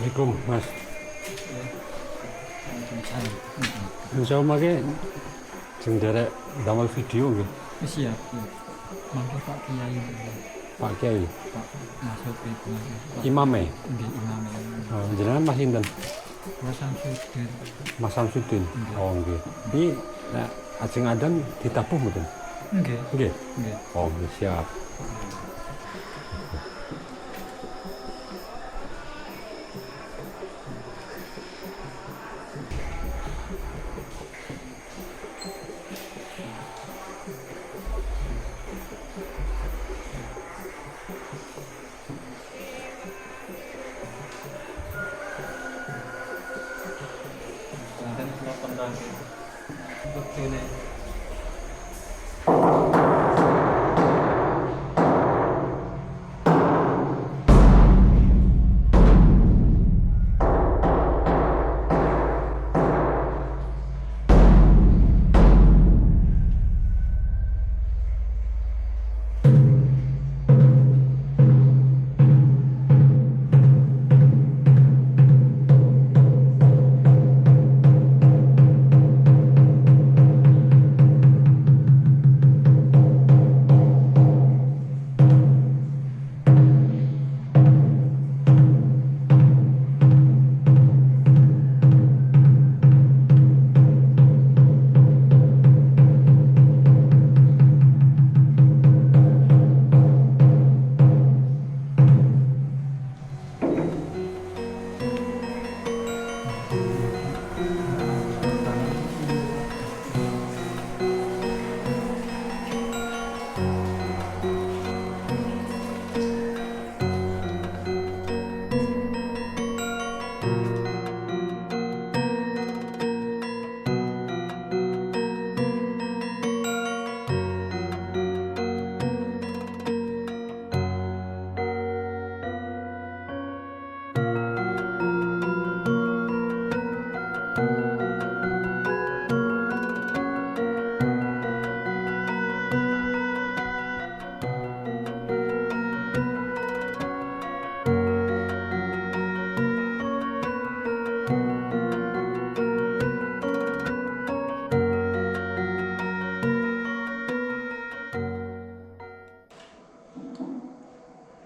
Assalamualaikum Mas. Waalaikumsalam. Insya Allah ke sing derek damel video nggih. Siap. Mangke Pak Kiai, Pak Kiai, Pak masuk itu Pak. imame. Nggih imam. Jenengan Mas sinten? Mas Samsudin. Mas Samsudin. Nggih. Oh nggih. Iki nek ajeng adzan ditabuh mboten? Nggih. Nggih. Nggih. Oh nggih siap. Nanti kalau pernah begini.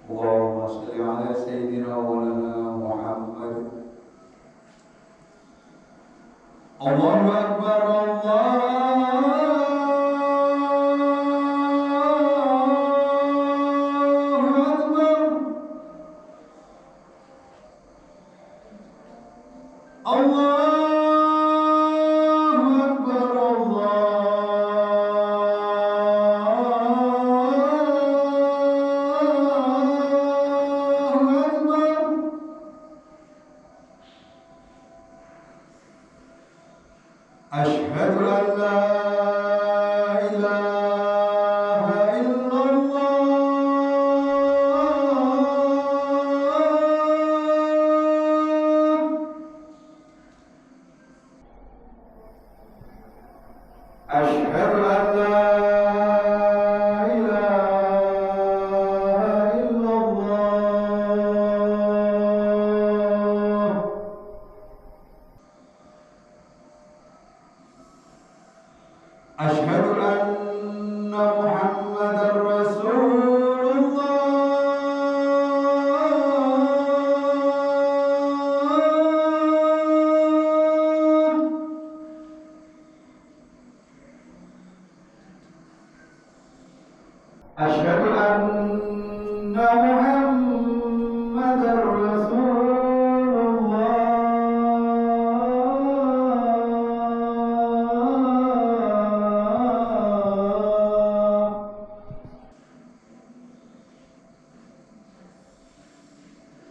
اللهم صل على سيدنا ولنا محمد. الله أكبر الله أكبر الله أكبر الله أكبر. أشهد أن لا إله إلا الله. أشهد أن لا إله إلا الله. أشهد أن محمدا رسول الله. أشهد أن محمدا رسول الله.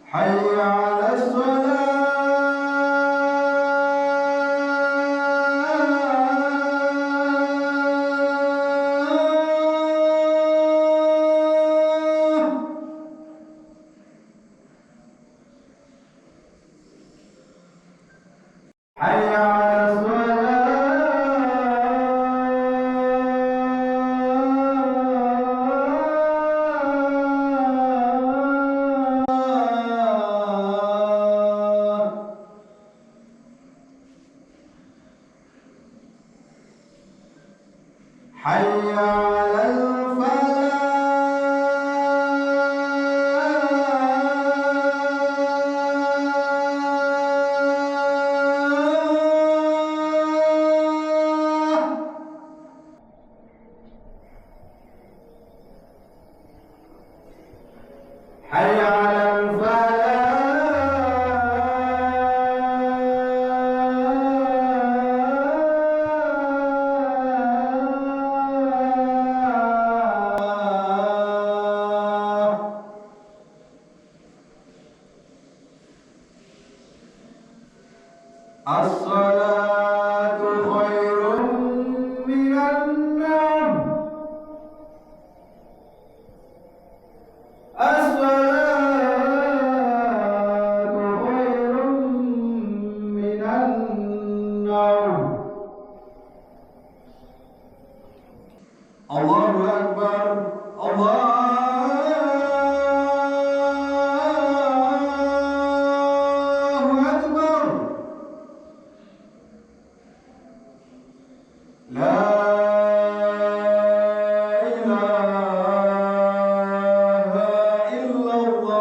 حي على الصلاة. حي على الفلاح. حي على الفلاح. الصلاة خير من النوم. الصلاة خير من النوم. الله أكبر. الله أكبر. لا إله إلا الله.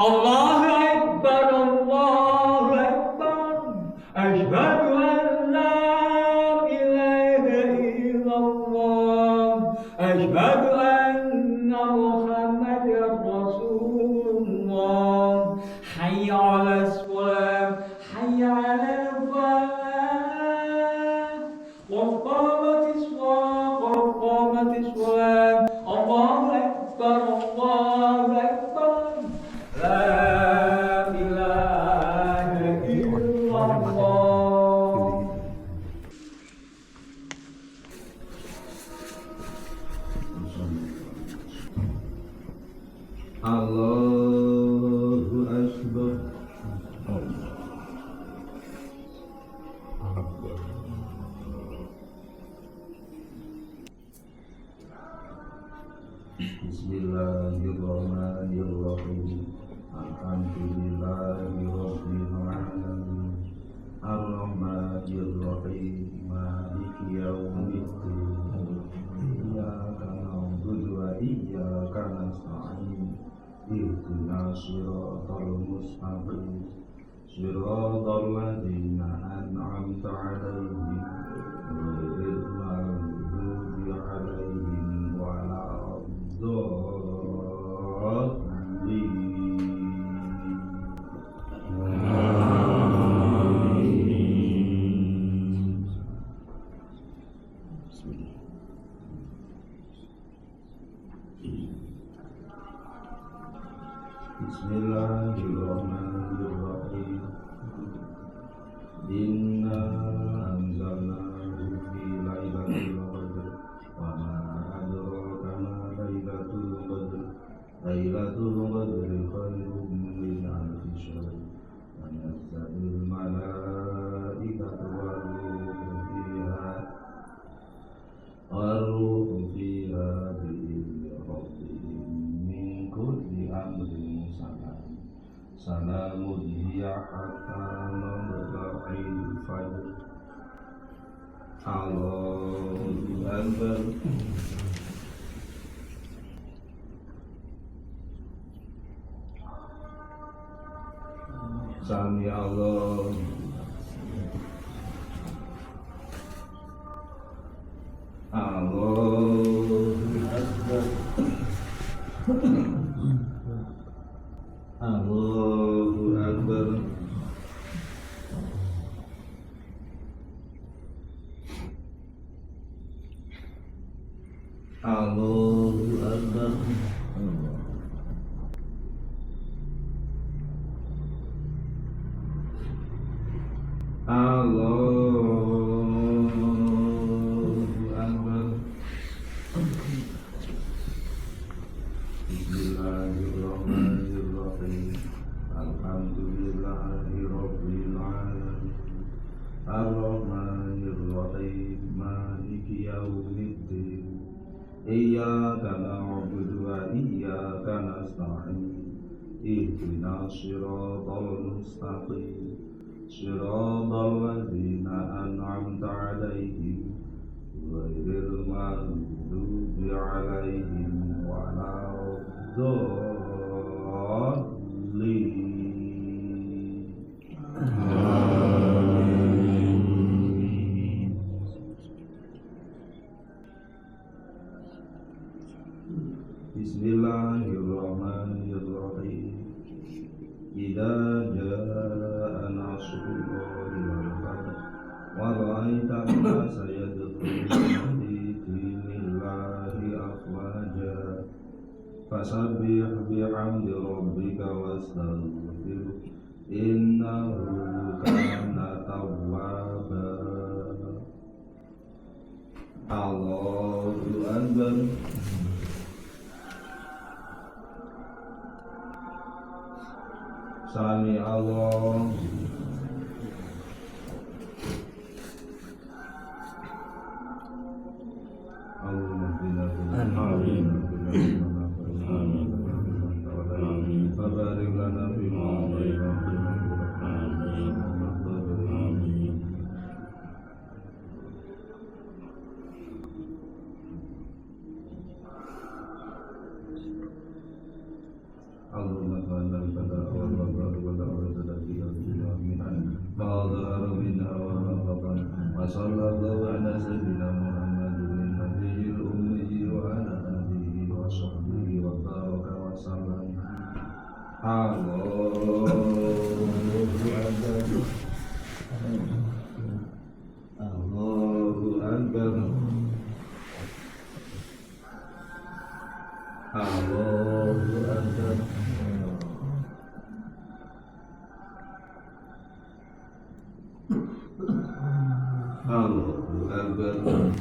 الله أكبر الله أكبر أشهد أن لا إله إلا الله أشهد أن محمدا رسول الله حي على الصلاة حي على الفلاح قد قامت الصلاة قد قامت الصلاة الله أكبر الله أكبر لا إله إلا الله. Allahu Akbar. Bismillahirrahmanirrahim. Alhamdulillahi rabbil alamin. Ar-Rahmanir-Rahim. Maliki yaumiddin. Iyyaka na'budu wa iyyaka nasta'in. Ihdinas siratal mustaqim. Siratal ladzina an'amta 'alaihim Bismillahirrahmanirrahim. Inna anzalnahu fi lailatul qadr wa ma adraka ma lailatul qadr. Lailatul qadri khairum min alfi syahr. Tanazzalul malaikatu war-ruhu fiha bi'izni rabbihim min kulli amrin salam. Salamun hiya hatta matla'il fajr. Allahu Akbar. Sami Allah. Allahu Akbar. Allahu Akbar. Allahu Akbar. Allahu Akbar. Bismillahirrahmanirrahim. Alhamdulillahi rabbil alamin. Ar-Rahmanir-Rahim. Maliki yaumiddin. Iyyaka na'budu wa iyyaka nasta'in. Ihdinas siratal mustaqim. Siratal ladzina an'amta 'alaihim ghairil maghdubi 'alaihim waladdallin. Amin. Bismillahirrahmanirrahim. Idza jaa nasrullahi wal fath wa ra'aita an-nasa yadkhuluna fi dinillahi afwaja fasabbih bihamdi rabbika wastaghfirhu innahu kana tawwaba. Allahu Akbar. Sami Allah. Allahumma bina amin. Amin. Barik lana fi ma amin. Allahumma bina pada awal وصلى الله على سيدنا محمد النبي الأمي وعلى آله وصحبه وبارك وسلم. Allahu Akbar. Allahu Akbar. Allahu Akbar. Allahu Akbar.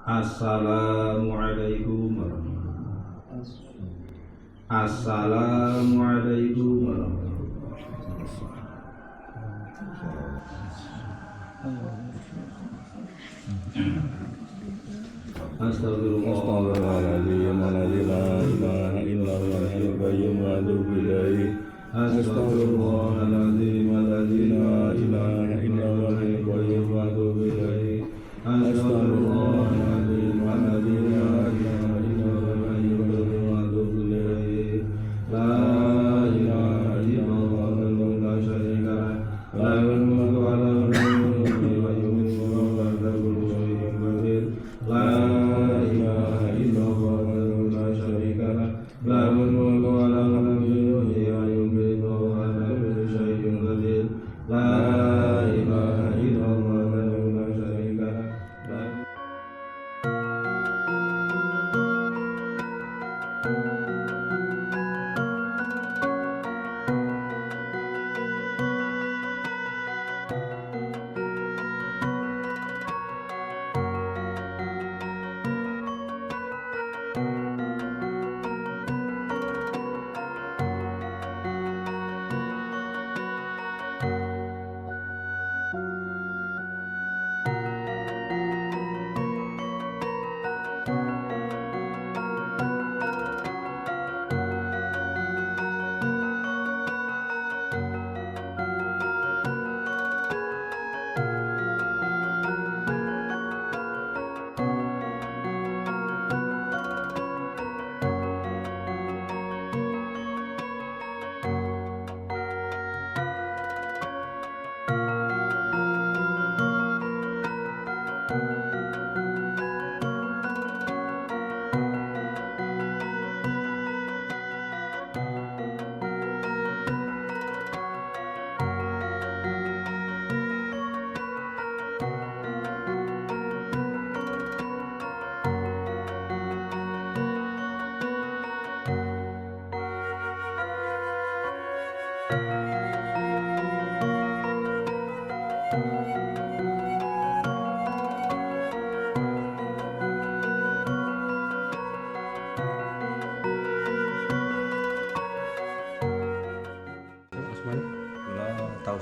Assalamualaikum warahmatullahi wabarakatuh. Assalamualaikum warahmatullahi wabarakatuh. Astaghfirullahaladzim wa la ilaha illallah al-qayyum wa atubu ilaih. Astaghfirullahaladzim wa la ilaha illallah al-qayyum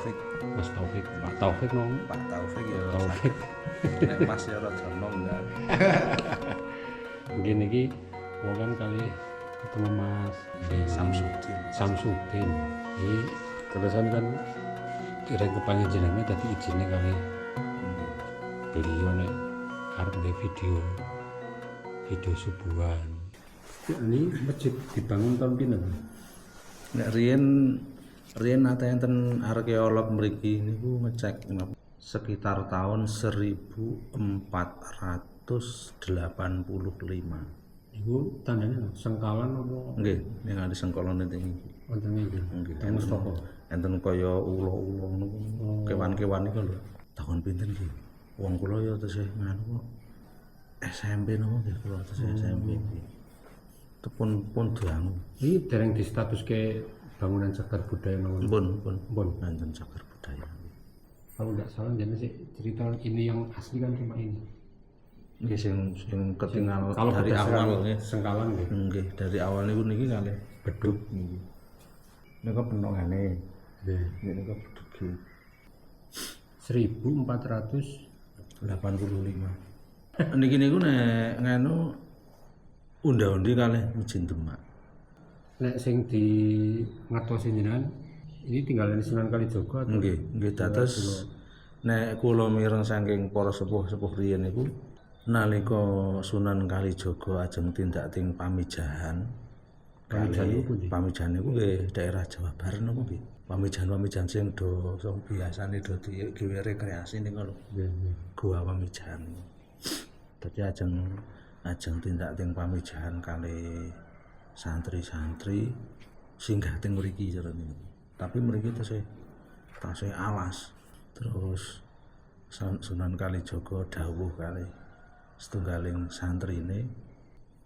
Taufik. Mas Taufik. Pak Taufik nong. Pak Taufik ya. Taufik. Nek Mas ya rada nom ya. Mungkin iki wong kan kali ketemu Mas Samsudin. Samsudin. Iki terusan kan kira kepanggil jenenge dadi izinnya kali beliau nek arep nge video subuhan. Ini masjid dibangun tahun pinten? Nek riyen nate enten arkeolog mriki niku ngecek sekitar tahun 1485. Iku tandanya sengkalan apa? Nggih, ning ade sengkolane tinggi. Wonten iki. Nggih. Teng Mustofa. Enten kaya ula-ula niku. Kewan-kewan niku lho. Tahun pinten iki? Wong kula ya tesih nganu kok. SMP napa nggih kula tesih SMP iki. Tepun dianu. Ini dereng disstatuske bangunan cagar budaya nang. Pun enten cagar budaya. Kalau nggak salah jadi sih cerita ini yang asli kan cuma ini. Nggih sing ketinggal Kalau dari berdasarkan awal nggih. sengkalan gitu. Nggih, dari awal niku niki kalih beduk niki. Nika penongane. Nggih. Nika beduk 1485. Niki niku nek nganu unda-undi kalih Masjid Demak. Nek sing di ngertosi jenengan ini tinggalan Sunan Kalijaga atau Nggih dados nek kula mireng saking para sepuh-sepuh riyen niku nalika Sunan Kalijaga ajeng tindak ting pamijahan. Pamijahan niku nggih daerah Jawa Barat napa nggih. Pamijahan sing do biasane do digawe rekreasi niku lho. Nggih. Gua pamijahan. Dadi ajeng tindak ting pamijahan kali santri-santri singgah teng mriki jarane. Tapi mriki tasih alas. Terus Sunan Kalijaga dawuh kali setunggaling santrine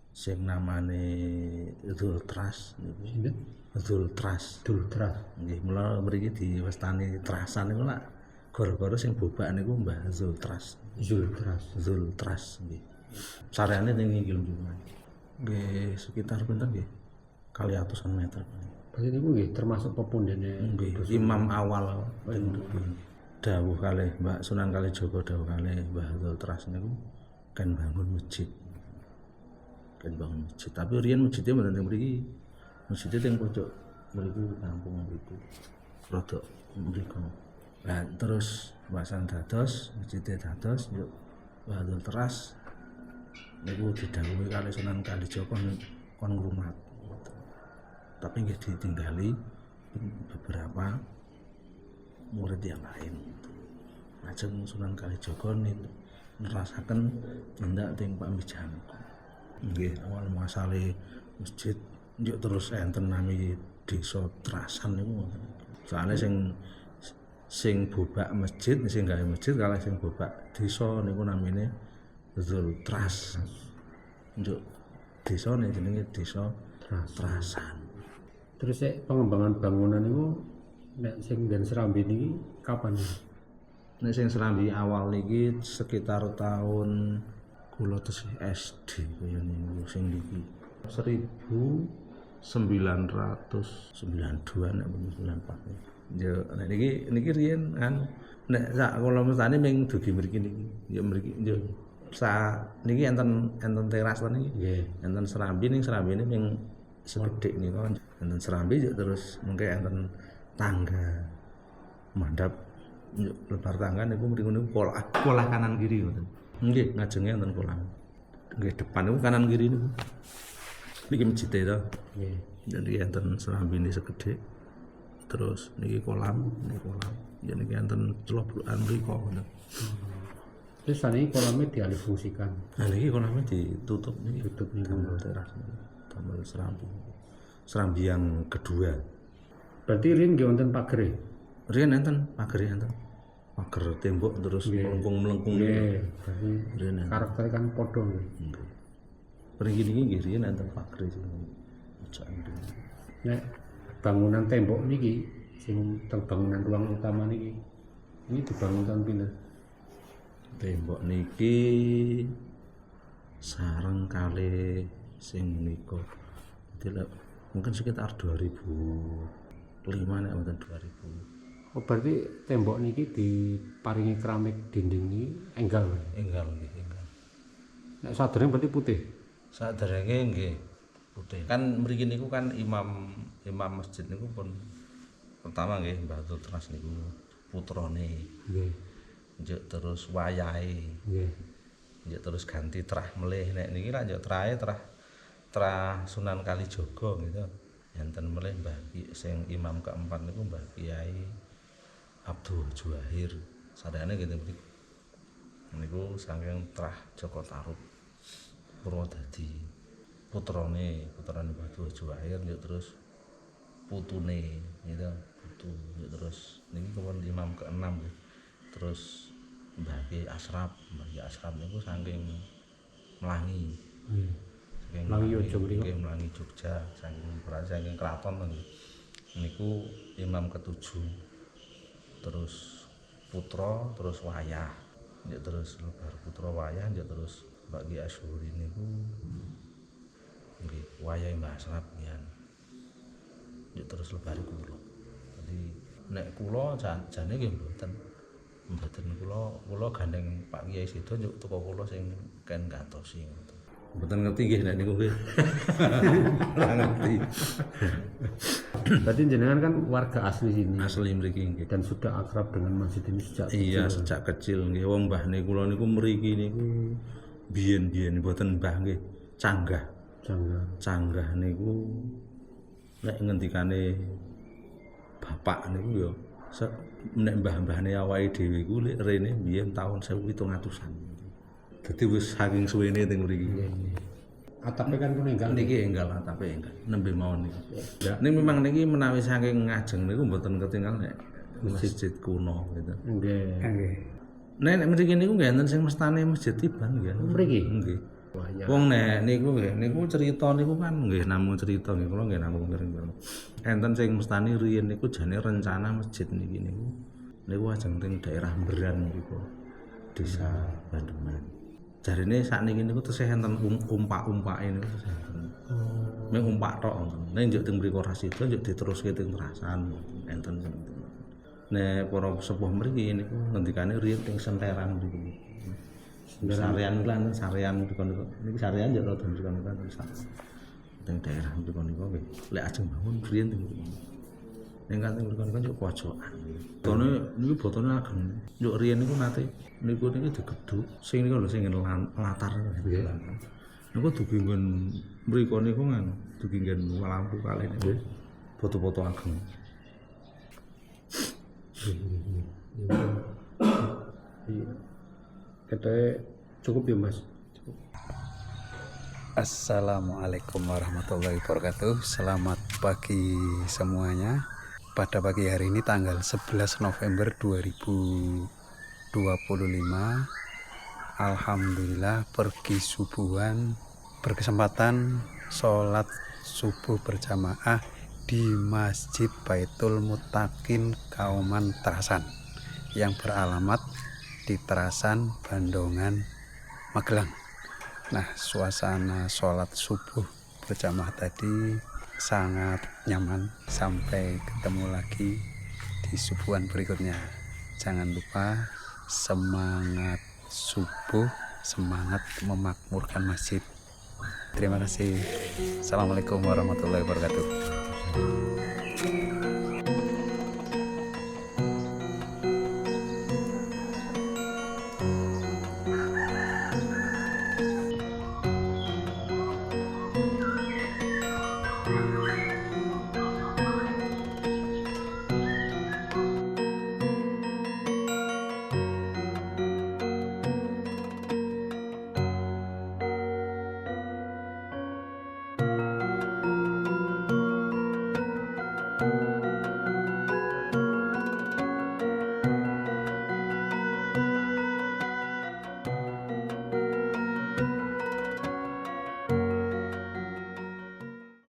sing namane Dzultras niku. Sinten? Dzultras. Nggih, mula mriki diwastani trasan niku lak gara-gara sing bobak niku Mbah Dzultras. Dzultras nggih. Sareane ning inggil mriku. Nggih, sekitar pinten nggih? Kali atusan meter. Berarti niku nggih termasuk pepundhene Nggih, imam awal dawuh kalih Mbak Sunan Kalijaga dawuh kalih Mbah Dzultras niku kan bangun masjid. Tapi riyen masjidnya mboten teng mriki. Masjidnya teng pojok mriku kampung mriku. Rodok mriku. Lah terus wasan dados, masjidnya dados yuk Mbah Dzultras niku didhawuhi kalih Sunan Kalijaga kon ngrumat. Tapi nggih ditinggali beberapa murid yang lain. Ajeng Sunan Kalijaga nerasaken tindak ting pamijahan. Nggih, awal muasale masjid njuk terus enten nami desa Trasan niku. Soale sing bobak masjid, sing gawe masjid kalih sing bobak desa niku namine Dzultras. Njuk desane jenenge desa Trasan. Terus pengembangan bangunan itu nek sing den Serambi niki kapan? Nek sing Serambi awal niki sekitar tahun kula tesih SD kaya niku sing niki 1992 nek 94. Ya nek niki riyen kan nek sak kula mestane ming dugi mriki niki. Ya mriki ya niki enten teras niki. Nggih. Enten Serambi ning Serambine ming segede niku enten Serambi terus mengke enten tangga mandap lebar tangga niku mriku pola kanan kiri ngoten. Nggih, ngajenge enten kolam. Nggih, depan niku kanan kiri niku. Niki masjid to. Nggih. Jadi enten Serambine segede. Terus niki kolam. Ya niki enten celobrokan mriku ngoten. Terus saniki kolamnya dialihfungsikan. Nah niki kolamnya ditutup niki. Tutup niku. Damel teras niki. Damel Serambi. Serambi yang kedua. Berarti riyen nggih wonten pagere. Riyen enten pager enten. Pager tembok terus melengkung-melengkung. Nggih, berarti Riyen enten. karakter kan padha nggih. Nggih. Mriki niki nggih riyen enten pager sing ejaan. Nek bangunan tembok niki sing teng bangunan ruang utama niki ini dibangun tahun pinten? Tembok niki sareng kali sing menika. Dadi mungkin sekitar 2005 nek wonten 2000. Oh, berarti tembok niki diparingi keramik dinding ini enggal. Enggal nggih, enggal. Nek sadurunge berarti putih. Saderenge nggih putih. Kan mriki niku kan imam masjid niku pun pertama nggih Mbah Tutras niku putrane. Nggih. Njuk terus wayahe. Nggih. Njuk terus ganti trah melih. Nek niki lak njuk trahe trah Sunan Kalijaga gitu. Enten melih Mbah sing imam keempat niku Mbah Kiai Abdul Juwahir. Sadane gitu mriki. Niku saking trah Joko Tarub Purwodadi. Putrane Mbah Abdul Juwahir njuk terus putune gitu. Putu njuk terus niki kepun imam keenam gitu. Terus Mbah Kiai Asraf niku saking Mlangi. Mlangi Yogya mriko. Nggih Mlangi Jogja saking kraton niku imam ketujuh. Terus putra terus wayah. Njuk terus lebar putra wayah njuk terus Mbak Ki Asyuri niku nggih wayah Mbah Asraf pian. Njuk terus lebar kula. Dadi nek kula jane nggih mboten kula gandeng Pak Kiai Sedo njuk teko kula sing ken gatosi ngoten. Mboten ngerti nggih nek niku nggih. Ora ngerti. Berarti jenengan kan warga asli sini. Asli mriki nggih. Dan sudah akrab dengan masjid ini sejak Iya, kecil. sejak kecil nggih. Wong mbahne kula niku mriki niku biyen mboten mbah nggih. Canggah niku nek ngendikane bapak niku ya nek mbah-mbahne awake dhewe iku lek rene biyen taun 1700-an. Dadi wis saking suwene teng mriki. Atapnya kan kuwi enggal. Niki enggal atape enggal nembe mawon niki. Ya, ini memang niki menawi saking ngajeng niku mboten ketinggal nek masjid kuno gitu. Nggih. Nek mriki niku nggih enten sing mestane masjid Tiban nggih. Mriki? Nggih. Wah, ya. Wong nek niku nggih niku cerita niku kan nggih namung cerita nggih kula nggih namung bareng-bareng. Enten sing mestani riyen niku jane rencana masjid niki niku ajeng teng daerah Beran niku. Desa Bandeman. Jarine sakniki niku tesih enten umpak-umpake niku tesih enten. Mung umpak tok ngoten. Nek njuk teng mriku ora sida njuk diteruske teng Trasan enten sing. Nek para sepuh mriki niku ngendikane riyen teng Senteran mriki. Sarean lan sarean mriku niku. Niki sarean njuk rada mriku niku teng daerah mriku niku nggih. Lek ajeng bangun riyen teng mriku. Ning kan teng mriku niku njuk pojokan. Botone niku botone ageng. Njuk riyen niku nate niku digedhuk sing niku lho sing latar nggih. Niku dugi nggon mriku niku kan dugi nggon lampu kalih niku. Foto-foto ageng. Katanya cukup ya Mas. Assalamualaikum warahmatullahi wabarakatuh. Selamat pagi semuanya. Pada pagi hari ini tanggal 11 November 2025, alhamdulillah pergi subuhan berkesempatan sholat subuh berjamaah di Masjid Baitul Muttaqin Kauman Trasan yang beralamat di Trasan, Bandongan, Magelang. Nah, suasana sholat subuh berjamaah tadi sangat nyaman. Sampai ketemu lagi di subuhan berikutnya. Jangan lupa semangat subuh, semangat memakmurkan masjid. Terima kasih. Assalamualaikum warahmatullahi wabarakatuh.